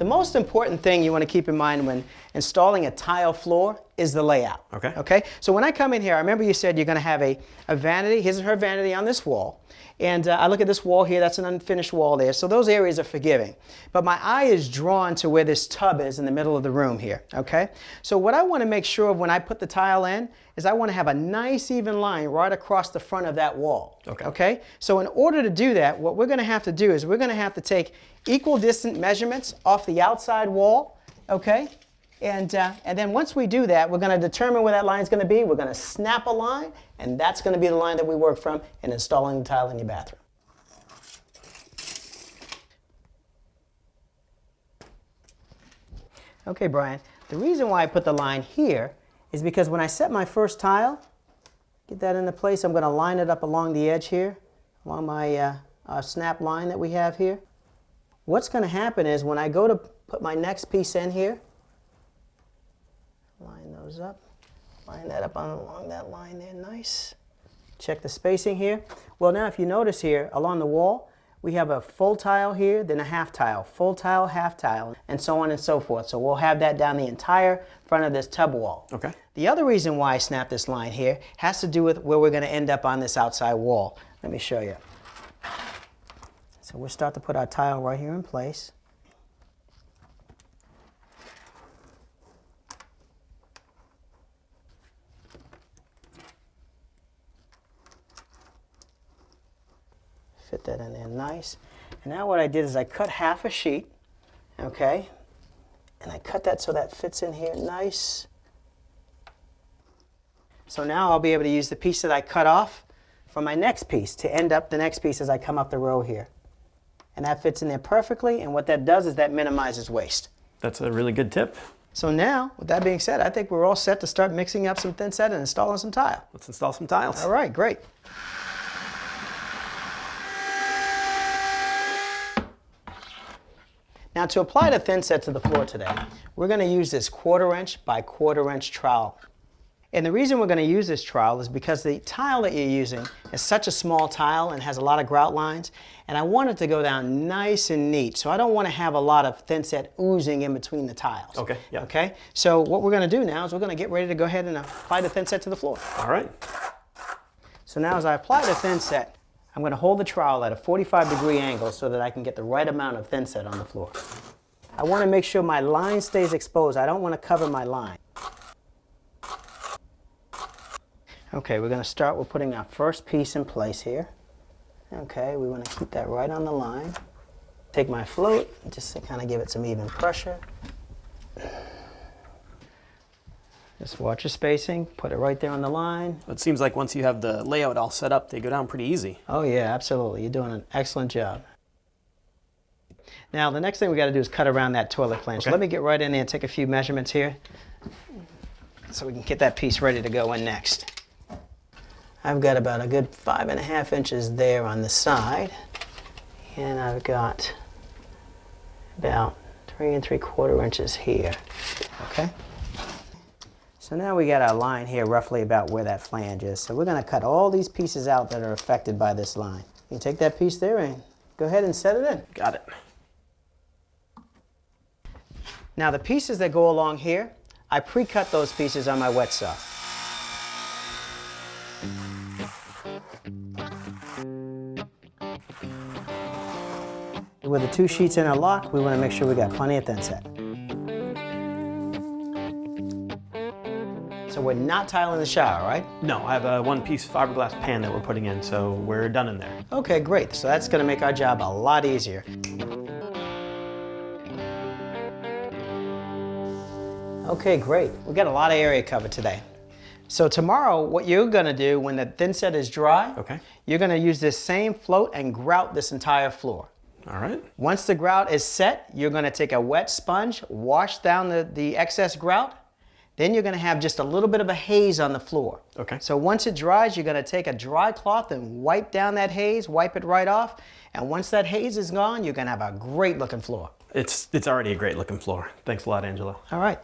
The most important thing you want to keep in mind when installing a tile floor is the layout. Okay. Okay? So when I come in here, I remember you said you're going to have a vanity, his or her vanity on this wall. And I look at this wall here, that's an unfinished wall there. So those areas are forgiving. But my eye is drawn to where this tub is in the middle of the room here. Okay? So what I want to make sure of when I put the tile in is I want to have a nice even line right across the front of that wall. Okay. Okay? So in order to do that, what we're going to have to do is we're going to have to take equal distant measurements off the outside wall. Okay? And then once we do that, we're going to determine where that line is going to be. We're going to snap a line, and that's going to be the line that we work from in installing the tile in your bathroom. Okay, Brian, the reason why I put the line here is because when I set my first tile, get that into place, I'm going to line it up along the edge here, along my snap line that we have here. What's going to happen is when I go to put my next piece in here, line those up, line that up along that line there, nice. Check the spacing here. Well, now if you notice here along the wall, we have a full tile here, then a half tile, full tile, half tile, and so on and so forth. So we'll have that down the entire front of this tub wall. Okay. The other reason why I snapped this line here has to do with where we're going to end up on this outside wall. Let me show you. So we'll start to put our tile right here in place. Fit that in there nice. And now what I did is I cut half a sheet, okay? And I cut that so that fits in here nice. So now I'll be able to use the piece that I cut off from my next piece to end up the next piece as I come up the row here. And that fits in there perfectly, and what that does is that minimizes waste. That's a really good tip. So now, with that being said, I think we're all set to start mixing up some thinset and installing some tile. Let's install some tiles. All right, great. Now to apply the thinset to the floor today, we're going to use this 1/4 inch by 1/4 inch trowel. And the reason we're going to use this trowel is because the tile that you're using is such a small tile and has a lot of grout lines, and I want it to go down nice and neat. So I don't want to have a lot of thinset oozing in between the tiles. Okay, yeah. Okay? So what we're going to do now is we're going to get ready to go ahead and apply the thinset to the floor. All right. So now as I apply the thinset, I'm going to hold the trowel at a 45-degree angle so that I can get the right amount of thinset on the floor. I want to make sure my line stays exposed. I don't want to cover my line. Okay, we're going to start with putting our first piece in place here. Okay, we want to keep that right on the line. Take my float, just to kind of give it some even pressure. Just watch your spacing, put it right there on the line. It seems like once you have the layout all set up, they go down pretty easy. Oh yeah, absolutely. You're doing an excellent job. Now the next thing we got to do is cut around that toilet flange. Okay. So let me get right in there and take a few measurements here so we can get that piece ready to go in next. I've got about a good 5.5 inches there on the side, and I've got about 3 3/4 inches here. Okay. So now we got our line here roughly about where that flange is. So we're going to cut all these pieces out that are affected by this line. You can take that piece there and go ahead and set it in. Got it. Now the pieces that go along here, I pre-cut those pieces on my wet saw. With the 2 sheets interlocked, we want to make sure we got plenty of thinset. So we're not tiling the shower, right? No, I have a 1-piece fiberglass pan that we're putting in, so we're done in there. Okay, great. So that's going to make our job a lot easier. Okay, great. We got a lot of area covered today. So tomorrow, what you're going to do when the thinset is dry, Okay. you're going to use this same float and grout this entire floor. All right. Once the grout is set, you're going to take a wet sponge, wash down the excess grout. Then you're going to have just a little bit of a haze on the floor. Okay. So once it dries, you're going to take a dry cloth and wipe down that haze, wipe it right off. And once that haze is gone, you're going to have a great looking floor. It's already a great looking floor. Thanks a lot, Angelo. All right.